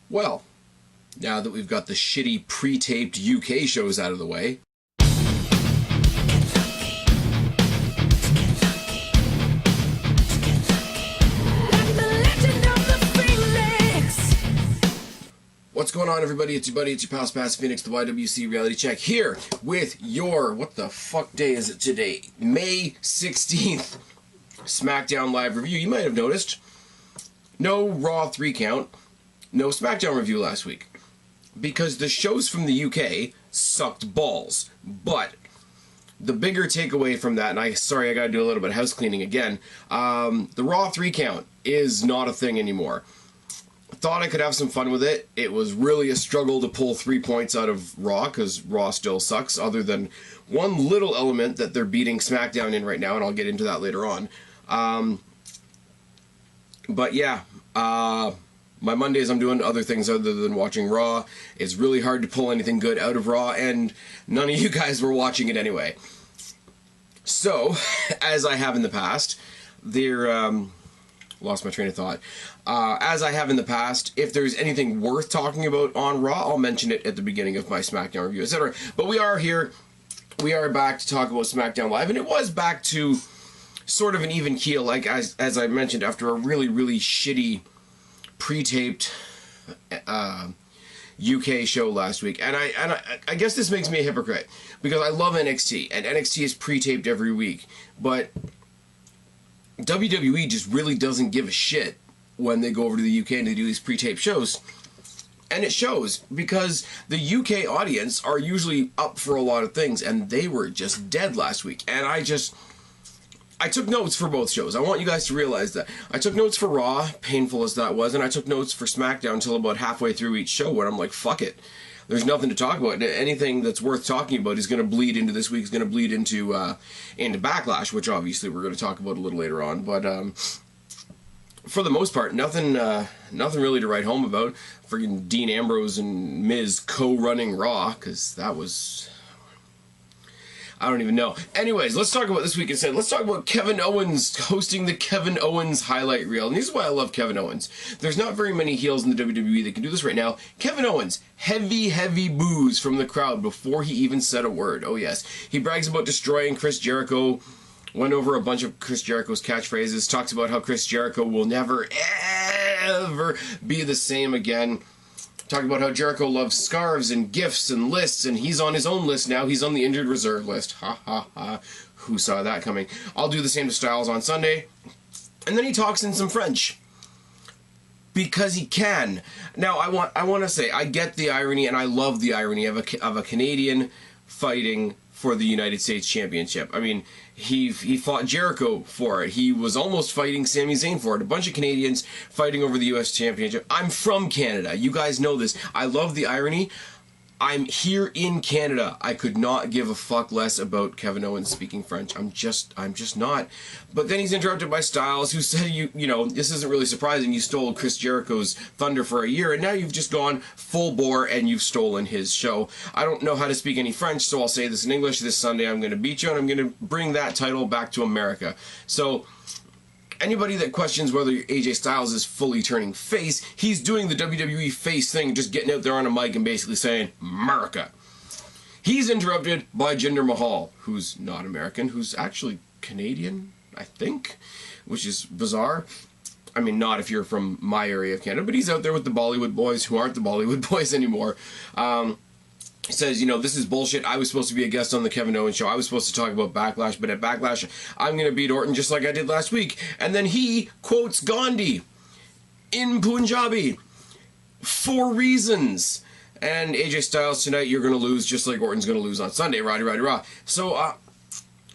Well, now that we've got the shitty pre-taped UK shows out of the way, what's going on, everybody? It's your buddy, it's your pal, Pass Phoenix, the YWC Reality Check, here with your, what the fuck day is it today? May 16th SmackDown Live review. You might have noticed, no Raw 3 count, no SmackDown review last week, because the shows from the UK sucked balls. But the bigger takeaway from that, and I gotta do a little bit of house cleaning again, the Raw 3 count is not a thing anymore. Thought I could have some fun with it. It was really a struggle to pull 3 points out of Raw, because Raw still sucks, other than one little element that they're beating SmackDown in right now, and I'll get into that later on. But yeah, my Mondays I'm doing other things other than watching Raw. It's really hard to pull anything good out of Raw, and none of you guys were watching it anyway. So, as I have in the past, lost my train of thought. As I have in the past, if there's anything worth talking about on Raw, I'll mention it at the beginning of my SmackDown review, etc. But we are here. We are back to talk about SmackDown Live, and it was back to sort of an even keel, like as I mentioned, after a really, really shitty pre-taped UK show last week. And I guess this makes me a hypocrite, because I love NXT, and NXT is pre-taped every week, but WWE just really doesn't give a shit when they go over to the UK and they do these pre-taped shows. And it shows, because the UK audience are usually up for a lot of things, and they were just dead last week. And I took notes for both shows. I want you guys to realize that. I took notes for Raw, painful as that was, and I took notes for SmackDown until about halfway through each show, where I'm like, fuck it. There's nothing to talk about. Anything that's worth talking about is going to bleed into this week, is going to bleed into Backlash, which obviously we're going to talk about a little later on. But for the most part, nothing really to write home about. Friggin' Dean Ambrose and Miz co-running Raw, because that was, I don't even know. Anyways, let's talk about this week instead. Let's talk about Kevin Owens hosting the Kevin Owens highlight reel. And this is why I love Kevin Owens. There's not very many heels in the WWE that can do this right now. Kevin Owens, heavy boos from the crowd before he even said a word. Oh yes. He brags about destroying Chris Jericho, went over a bunch of Chris Jericho's catchphrases, talks about how Chris Jericho will never, ever be the same again. Talking about how Jericho loves scarves and gifts and lists, and he's on his own list now. He's on the injured reserve list. Ha ha ha. Who saw that coming? I'll do the same to Styles on Sunday. And then he talks in some French, because he can. Now, I want to say, I get the irony, and I love the irony of a Canadian fighting for the United States Championship. I mean, he fought Jericho for it. He was almost fighting Sami Zayn for it. A bunch of Canadians fighting over the US Championship. I'm from Canada. You guys know this. I love the irony. I'm here in Canada. I could not give a fuck less about Kevin Owens speaking French. I'm just not. But then he's interrupted by Styles, who said, you know, this isn't really surprising. You stole Chris Jericho's thunder for a year, and now you've just gone full bore and you've stolen his show. I don't know how to speak any French, so I'll say this in English. This Sunday I'm going to beat you, and I'm going to bring that title back to America. So anybody that questions whether AJ Styles is fully turning face, he's doing the WWE face thing, just getting out there on a mic and basically saying, America. He's interrupted by Jinder Mahal, who's not American, who's actually Canadian, I think, which is bizarre. I mean, not if you're from my area of Canada, but he's out there with the Bollywood boys who aren't the Bollywood boys anymore. Says, you know, this is bullshit. I was supposed to be a guest on the Kevin Owens show. I was supposed to talk about Backlash, but at Backlash, I'm going to beat Orton just like I did last week. And then he quotes Gandhi in Punjabi for reasons. And AJ Styles, tonight you're going to lose just like Orton's going to lose on Sunday. Roddy, rah. So,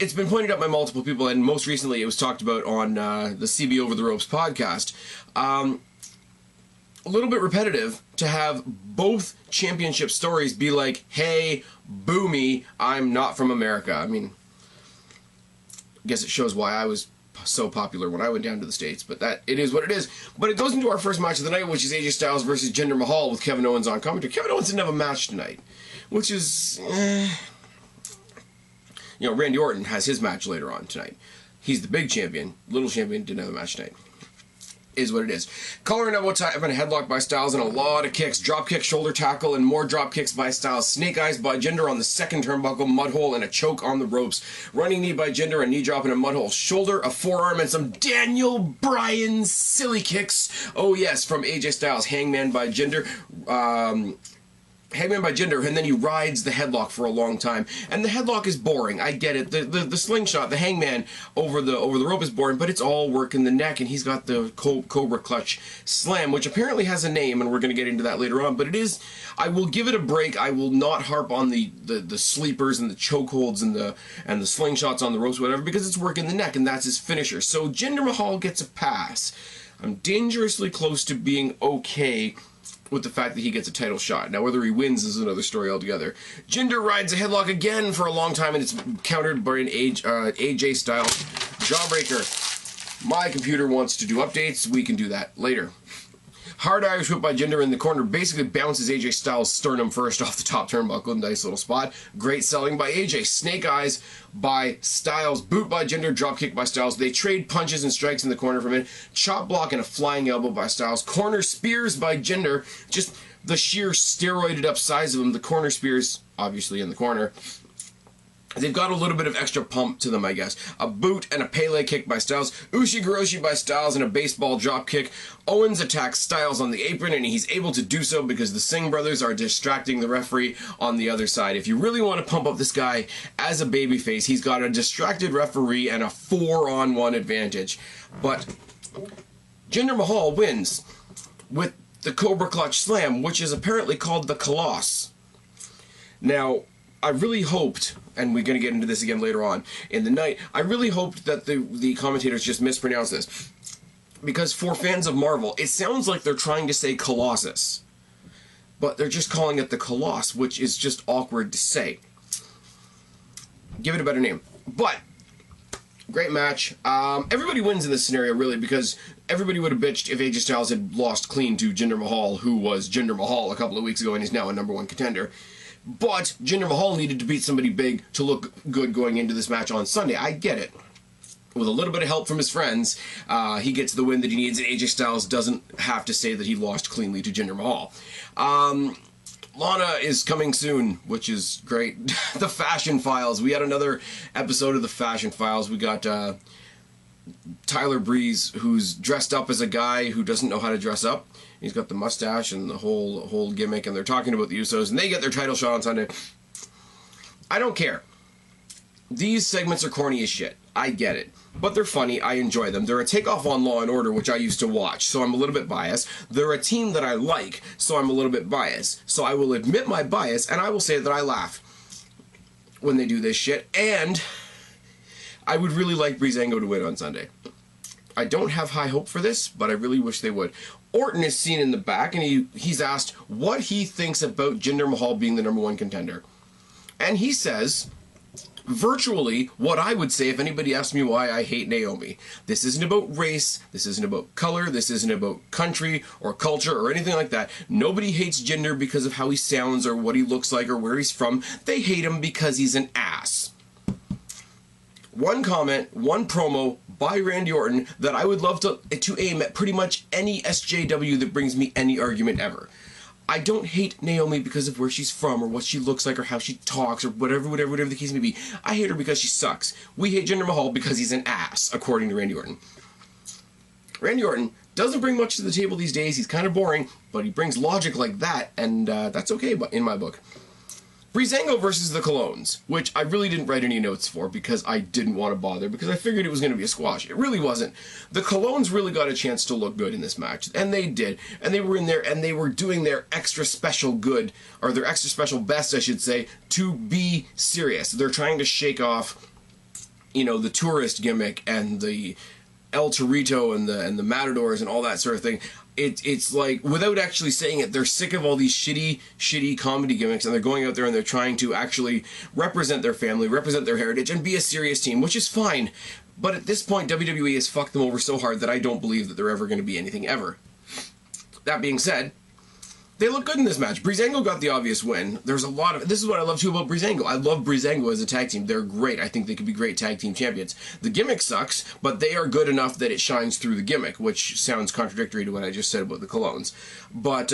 it's been pointed out by multiple people, and most recently it was talked about on the CB Over the Ropes podcast. A little bit repetitive to have both championship stories be like, hey, boo me, I'm not from America. I mean, I guess it shows why I was so popular when I went down to the States, but that, it is what it is. But it goes into our first match of the night, which is AJ Styles versus Jinder Mahal with Kevin Owens on commentary. Kevin Owens didn't have a match tonight, which is, you know, Randy Orton has his match later on tonight. He's the big champion. Little champion didn't have a match tonight. is what it is. Collar and elbow tie, and a headlock by Styles, and a lot of kicks. Drop kick, shoulder tackle, and more drop kicks by Styles. Snake eyes by Jinder on the second turnbuckle, mud hole, and a choke on the ropes. Running knee by Jinder, a knee drop and a mud hole. Shoulder, a forearm, and some Daniel Bryan silly kicks. Oh yes, from AJ Styles. Hangman by Jinder. And then he rides the headlock for a long time. And the headlock is boring. I get it. The slingshot, the hangman over the rope is boring, but it's all working the neck, and he's got the Cobra Clutch Slam, which apparently has a name, and we're going to get into that later on. But it is, I will give it a break. I will not harp on the sleepers and the chokeholds and the slingshots on the ropes, whatever, because it's working the neck, and that's his finisher. So Jinder Mahal gets a pass. I'm dangerously close to being okay with the fact that he gets a title shot. Now, whether he wins is another story altogether. Jinder rides a headlock again for a long time, and it's countered by an AJ Styles jawbreaker. My computer wants to do updates. We can do that later. Hard Irish whip by Jinder in the corner basically bounces AJ Styles' sternum first off the top turnbuckle. Nice little spot. Great selling by AJ. Snake eyes by Styles. Boot by Jinder. Drop kick by Styles. They trade punches and strikes in the corner for a minute. Chop block and a flying elbow by Styles. Corner spears by Jinder. Just the sheer steroided up size of them. The corner spears, obviously in the corner. They've got a little bit of extra pump to them, I guess. A boot and a Pele kick by Styles. Ushigoroshi by Styles and a baseball drop kick. Owens attacks Styles on the apron, and he's able to do so because the Singh brothers are distracting the referee on the other side. If you really want to pump up this guy as a babyface, he's got a distracted referee and a 4-on-1 advantage. But Jinder Mahal wins with the Cobra Clutch Slam, which is apparently called the Colossus. Now, I really hoped, and we're going to get into this again later on in the night, I really hoped that the commentators just mispronounced this. Because for fans of Marvel, it sounds like they're trying to say Colossus. But they're just calling it the Colossus, which is just awkward to say. Give it a better name. But, great match. Everybody wins in this scenario, really, because everybody would have bitched if AJ Styles had lost clean to Jinder Mahal, who was Jinder Mahal a couple of weeks ago and is now a #1 contender. But Jinder Mahal needed to beat somebody big to look good going into this match on Sunday. I get it. With a little bit of help from his friends, he gets the win that he needs, and AJ Styles doesn't have to say that he lost cleanly to Jinder Mahal. Lana is coming soon, which is great. The Fashion Files. We had another episode of The Fashion Files. We got Tyler Breeze, who's dressed up as a guy who doesn't know how to dress up. He's got the mustache and the whole gimmick, and they're talking about the Usos, and they get their title shot on Sunday. I don't care. These segments are corny as shit. I get it. But they're funny. I enjoy them. They're a takeoff on Law & Order, which I used to watch, so I'm a little bit biased. They're a team that I like, so I'm a little bit biased. So I will admit my bias, and I will say that I laugh when they do this shit, and I would really like Breezango to win on Sunday. I don't have high hope for this, but I really wish they would. Orton is seen in the back, and he's asked what he thinks about Jinder Mahal being the #1 contender. And he says, virtually, what I would say if anybody asked me why I hate Naomi. This isn't about race, this isn't about color, this isn't about country or culture or anything like that. Nobody hates Jinder because of how he sounds or what he looks like or where he's from. They hate him because he's an ass. One comment, one promo by Randy Orton that I would love to aim at pretty much any SJW that brings me any argument ever. I don't hate Naomi because of where she's from or what she looks like or how she talks or whatever the case may be. I hate her because she sucks. We hate Jinder Mahal because he's an ass, according to Randy Orton. Randy Orton doesn't bring much to the table these days. He's kind of boring, but he brings logic like that, and that's okay in my book. Breezango versus the Colognes, which I really didn't write any notes for because I didn't want to bother, because I figured it was going to be a squash. It really wasn't. The Colognes really got a chance to look good in this match, and they did. And they were in there, and they were doing their extra special good, or their extra special best, I should say, to be serious. They're trying to shake off, you know, the tourist gimmick and the El Torito and the Matadors and all that sort of thing. It's like, without actually saying it, they're sick of all these shitty comedy gimmicks, and they're going out there and they're trying to actually represent their family, represent their heritage, and be a serious team, which is fine. But at this point, WWE has fucked them over so hard that I don't believe that they're ever going to be anything ever. That being said, They look good in this match. Breezango got the obvious win. There's a lot of... This is what I love, too, about Breezango. I love Breezango as a tag team. They're great. I think they could be great tag team champions. The gimmick sucks, but they are good enough that it shines through the gimmick, which sounds contradictory to what I just said about the Colognes. But,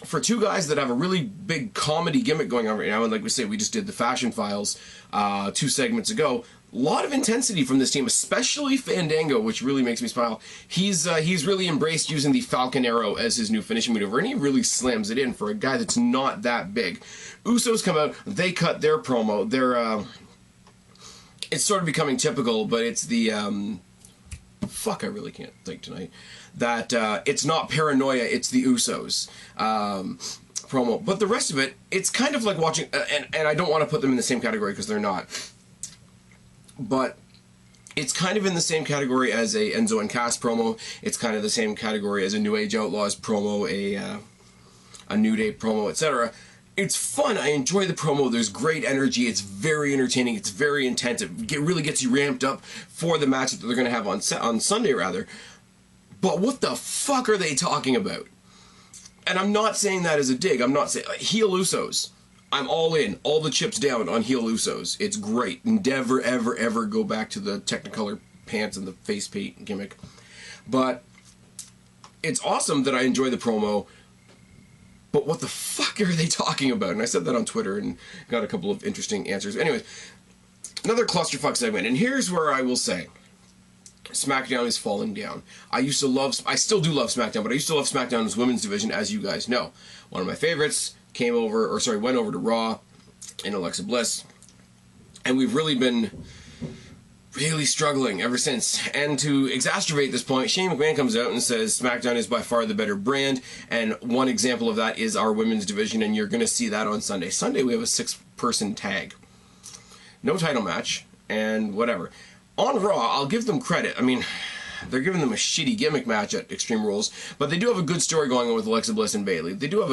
for two guys that have a really big comedy gimmick going on right now, and like we say, we just did the Fashion Files 2 segments ago, a lot of intensity from this team, especially Fandango, which really makes me smile. He's really embraced using the Falcon Arrow as his new finishing maneuver, and he really slams it in for a guy that's not that big. Usos come out, they cut their promo. It's sort of becoming typical, but it's the... fuck, I really can't think tonight. That it's not paranoia, it's the Usos promo. But the rest of it, it's kind of like watching... and I don't want to put them in the same category because they're not. But it's kind of in the same category as a Enzo and Cass promo. It's kind of the same category as a New Age Outlaws promo, a New Day promo, etc. It's fun. I enjoy the promo. There's great energy. It's very entertaining. It's very intense. It really gets you ramped up for the match that they're going to have on Sunday, rather. But what the fuck are they talking about? And I'm not saying that as a dig. I'm not saying... heel Usos. I'm all in. All the chips down on heel Usos. It's great. Never, ever, ever go back to the Technicolor pants and the face paint gimmick. But it's awesome that I enjoy the promo. But what the fuck are they talking about? And I said that on Twitter and got a couple of interesting answers. Anyways, another clusterfuck segment. And here's where I will say, SmackDown is falling down. I still do love SmackDown, but I used to love SmackDown's women's division, as you guys know. One of my favorites went over to Raw in Alexa Bliss. And we've really been struggling ever since. And to exacerbate this point, Shane McMahon comes out and says SmackDown is by far the better brand, and one example of that is our women's division, and you're going to see that on Sunday. Sunday we have a 6-person tag. No title match, and whatever. On Raw, I'll give them credit. I mean, they're giving them a shitty gimmick match at Extreme Rules, but they do have a good story going on with Alexa Bliss and Bayley. They do have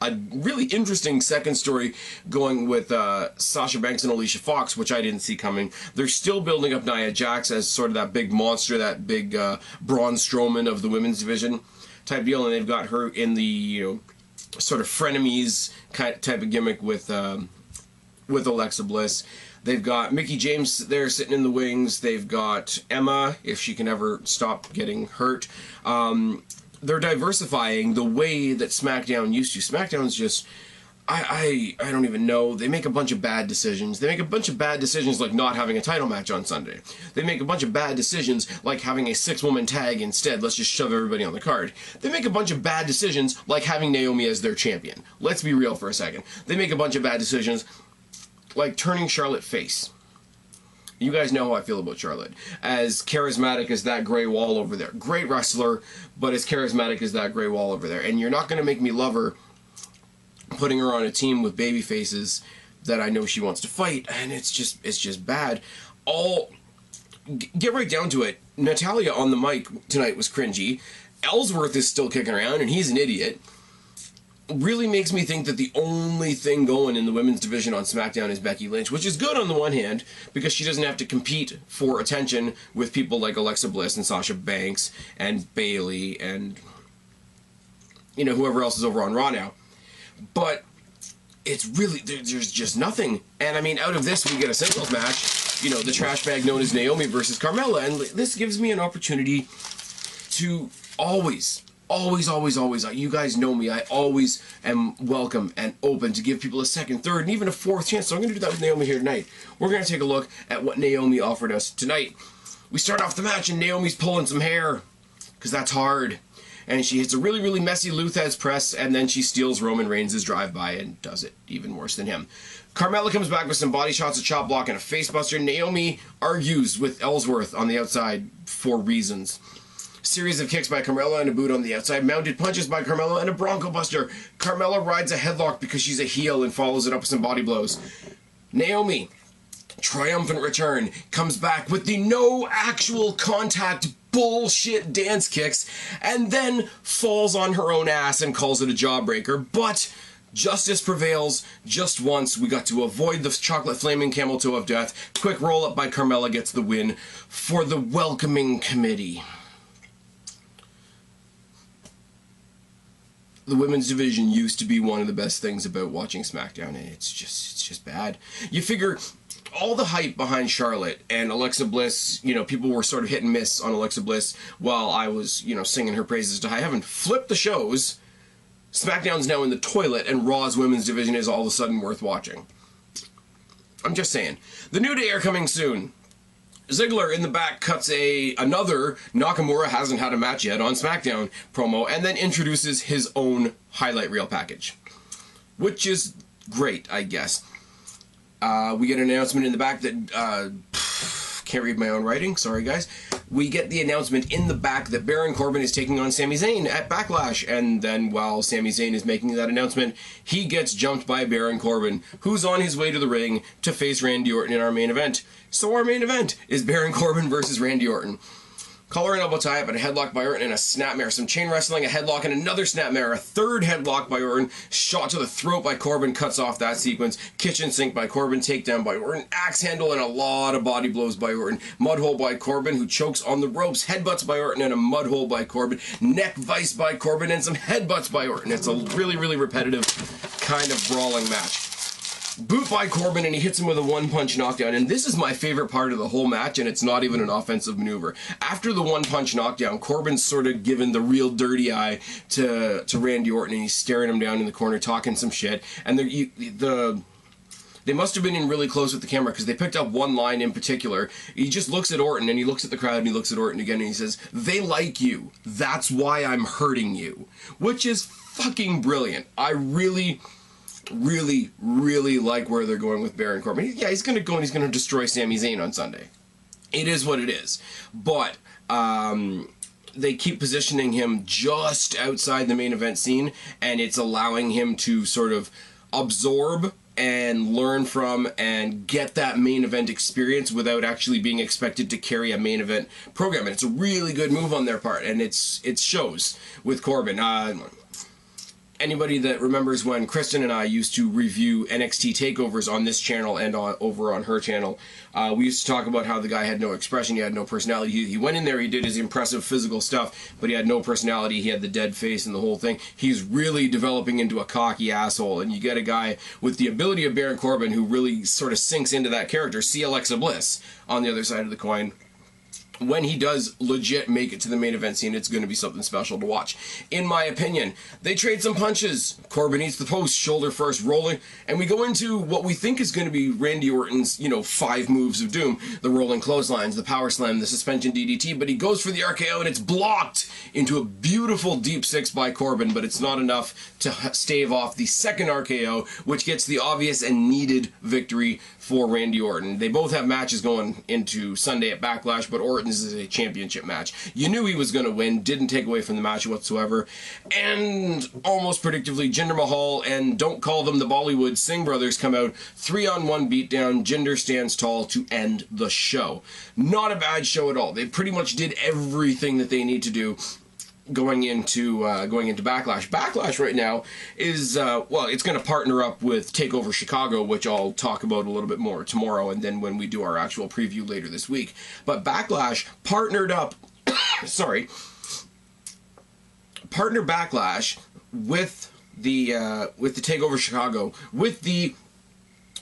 a really interesting second story going with Sasha Banks and Alicia Fox, which I didn't see coming. They're still building up Nia Jax as sort of that big monster, that big Braun Strowman of the women's division type deal, and they've got her in the sort of frenemies type of gimmick with Alexa Bliss. They've got Mickie James there sitting in the wings. They've got Emma, if she can ever stop getting hurt. They're diversifying the way that SmackDown used to. SmackDown's just... I don't even know. They make a bunch of bad decisions. They make a bunch of bad decisions like not having a title match on Sunday. They make a bunch of bad decisions like having a 6-woman tag instead. Let's just shove everybody on the card. They make a bunch of bad decisions like having Naomi as their champion. Let's be real for a second. They make a bunch of bad decisions like turning Charlotte face. You guys know how I feel about Charlotte. As charismatic as that gray wall over there. Great wrestler, but as charismatic as that gray wall over there. And you're not going to make me love her putting her on a team with baby faces that I know she wants to fight, and it's just bad. Get right down to it. Natalya on the mic tonight was cringy. Ellsworth is still kicking around, and he's an idiot. Really makes me think that the only thing going in the women's division on SmackDown is Becky Lynch, which is good on the one hand, because she doesn't have to compete for attention with people like Alexa Bliss and Sasha Banks and Bayley and, whoever else is over on Raw now. But it's really, there's just nothing. And I mean, out of this, we get a singles match, the trash bag known as Naomi versus Carmella, and this gives me an opportunity to always, you guys know me, I always am welcome and open to give people a second, third, and even a fourth chance. So I'm going to do that with Naomi here tonight. We're going to take a look at what Naomi offered us tonight. We start off the match and Naomi's pulling some hair, because that's hard. And she hits a really, really messy Lou Thesz press, and then she steals Roman Reigns' drive-by and does it even worse than him. Carmella comes back with some body shots, a chop block, and a facebuster. Naomi argues with Ellsworth on the outside for reasons. Series of kicks by Carmella and a boot on the outside. Mounted punches by Carmella and a Bronco Buster. Carmella rides a headlock because she's a heel and follows it up with some body blows. Naomi, triumphant return, comes back with the no actual contact bullshit dance kicks and then falls on her own ass and calls it a jawbreaker. But justice prevails just once. We got to avoid the chocolate flaming camel toe of death. Quick roll up by Carmella gets the win for the welcoming committee. the women's division used to be one of the best things about watching SmackDown, and it's just bad. You figure all the hype behind Charlotte and Alexa Bliss, you know, people were sort of hit and miss on Alexa Bliss while I was, you know, singing her praises to high heaven. Flip the shows. SmackDown's now in the toilet, and Raw's women's division is all of a sudden worth watching. I'm just saying. The New Day are coming soon. Ziggler in the back cuts another Nakamura hasn't had a match yet on SmackDown promo, and then introduces his own highlight reel package, which is great, I guess. We get an announcement in the back that can't read my own writing, sorry guys. We get the announcement in the back that Baron Corbin is taking on Sami Zayn at Backlash, and then while Sami Zayn is making that announcement, he gets jumped by Baron Corbin, who's on his way to the ring to face Randy Orton in our main event. So our main event is Baron Corbin versus Randy Orton. Collar and elbow tie-up, and a headlock by Orton, and a snapmare. Some chain wrestling, a headlock, and another snapmare. A third headlock by Orton. Shot to the throat by Corbin, cuts off that sequence. Kitchen sink by Corbin, takedown by Orton. Axe handle and a lot of body blows by Orton. Mudhole by Corbin, who chokes on the ropes. Headbutts by Orton, and a mudhole by Corbin. Neck vice by Corbin, and some headbutts by Orton. It's a really, really repetitive kind of brawling match. Boot by Corbin, and he hits him with a one-punch knockdown, and this is my favorite part of the whole match, and it's not even an offensive maneuver. After the one-punch knockdown, Corbin's sort of given the real dirty eye to Randy Orton, and he's staring him down in the corner, talking some shit, and they must have been in really close with the camera, because they picked up one line in particular. He just looks at Orton, and he looks at the crowd, and he looks at Orton again, and he says, "They like you. That's why I'm hurting you." Which is fucking brilliant. I really like where they're going with Baron Corbin. Yeah, he's going to go and he's going to destroy Sami Zayn on Sunday. It is what it is. But they keep positioning him just outside the main event scene, and it's allowing him to sort of absorb and learn from and get that main event experience without actually being expected to carry a main event program. And it's a really good move on their part, and it shows with Corbin. Anybody that remembers when Kristen and I used to review NXT takeovers on this channel and over on her channel, we used to talk about how the guy had no expression, he had no personality. He went in there, he did his impressive physical stuff, but he had no personality, he had the dead face and the whole thing. He's really developing into a cocky asshole, and you get a guy with the ability of Baron Corbin who really sort of sinks into that character. See Alexa Bliss on the other side of the coin. When he does legit make it to the main event scene, it's going to be something special to watch. In my opinion, they trade some punches. Corbin eats the post, shoulder first, rolling, and we go into what we think is going to be Randy Orton's, 5 moves of doom. The rolling clotheslines, the power slam, the suspension DDT, but he goes for the RKO, and it's blocked into a beautiful deep 6 by Corbin, but it's not enough to stave off the second RKO, which gets the obvious and needed victory for Randy Orton. They both have matches going into Sunday at Backlash, but Orton's is a championship match. You knew he was going to win, didn't take away from the match whatsoever, and almost predictably, Jinder Mahal and don't call them the Bollywood Singh brothers come out, 3-on-1 beatdown. Jinder stands tall to end the show. Not a bad show at all. They pretty much did everything that they need to do going into Backlash. Backlash right now is it's going to partner up with Takeover Chicago, which I'll talk about a little bit more tomorrow, and then when we do our actual preview later this week. But Backlash partnered up, partner Backlash with the Takeover Chicago with the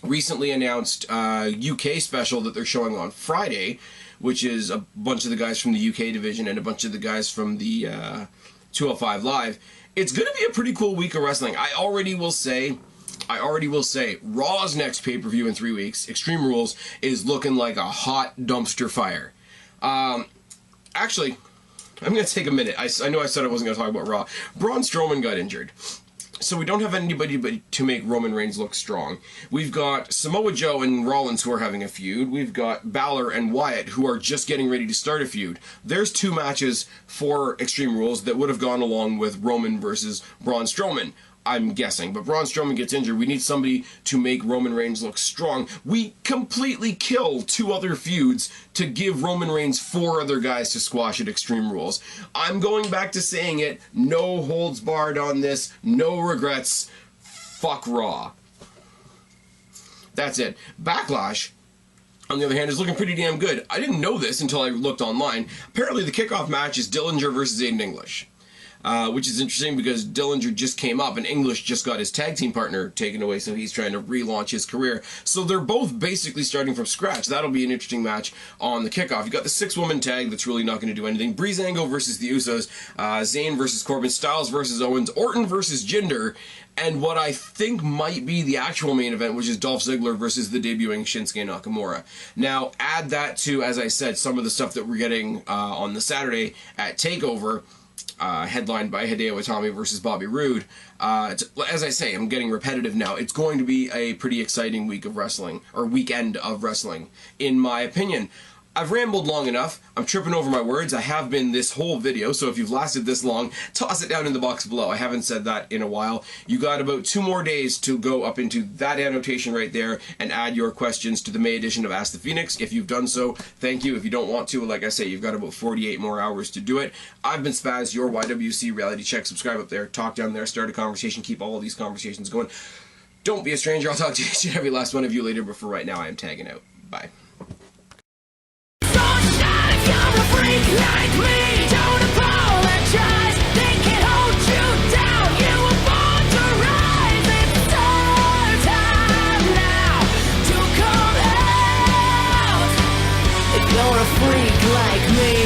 recently announced UK special that they're showing on Friday, which is a bunch of the guys from the UK division and a bunch of the guys from the 205 Live. It's going to be a pretty cool week of wrestling. I already will say, Raw's next pay-per-view in 3 weeks, Extreme Rules, is looking like a hot dumpster fire. Actually, I'm going to take a minute. I know I said I wasn't going to talk about Raw. Braun Strowman got injured. So we don't have anybody to make Roman Reigns look strong. We've got Samoa Joe and Rollins who are having a feud. We've got Balor and Wyatt who are just getting ready to start a feud. There's 2 matches for Extreme Rules that would have gone along with Roman versus Braun Strowman, I'm guessing. But Braun Strowman gets injured. We need somebody to make Roman Reigns look strong. We completely kill 2 other feuds to give Roman Reigns 4 other guys to squash at Extreme Rules. I'm going back to saying it. No holds barred on this. No regrets. Fuck Raw. That's it. Backlash, on the other hand, is looking pretty damn good. I didn't know this until I looked online. Apparently the kickoff match is Dillinger versus Aiden English. which is interesting because Dillinger just came up and English just got his tag team partner taken away, so he's trying to relaunch his career. So they're both basically starting from scratch. That'll be an interesting match on the kickoff. You got the 6-woman tag that's really not going to do anything. Breezango versus the Usos, Zayn versus Corbin, Styles versus Owens, Orton versus Jinder, and what I think might be the actual main event, which is Dolph Ziggler versus the debuting Shinsuke Nakamura. Now, add that to, as I said, some of the stuff that we're getting on the Saturday at TakeOver, headlined by Hideo Itami versus Bobby Roode. As I say, I'm getting repetitive now. It's going to be a pretty exciting week of wrestling, or weekend of wrestling, in my opinion. I've rambled long enough. I'm tripping over my words. I have been this whole video, so if you've lasted this long, toss it down in the box below. I haven't said that in a while. You got about 2 more days to go up into that annotation right there and add your questions to the May edition of Ask the Phoenix. If you've done so, thank you. If you don't want to, like I say, you've got about 48 more hours to do it. I've been Spaz, your YWC Reality Check. Subscribe up there, talk down there, start a conversation, keep all of these conversations going. Don't be a stranger. I'll talk to each and every last one of you later, but for right now, I am tagging out. Bye. Freak like me, don't apologize. They can't hold you down. You were born to rise. It's our time now to come out. If you're a freak like me.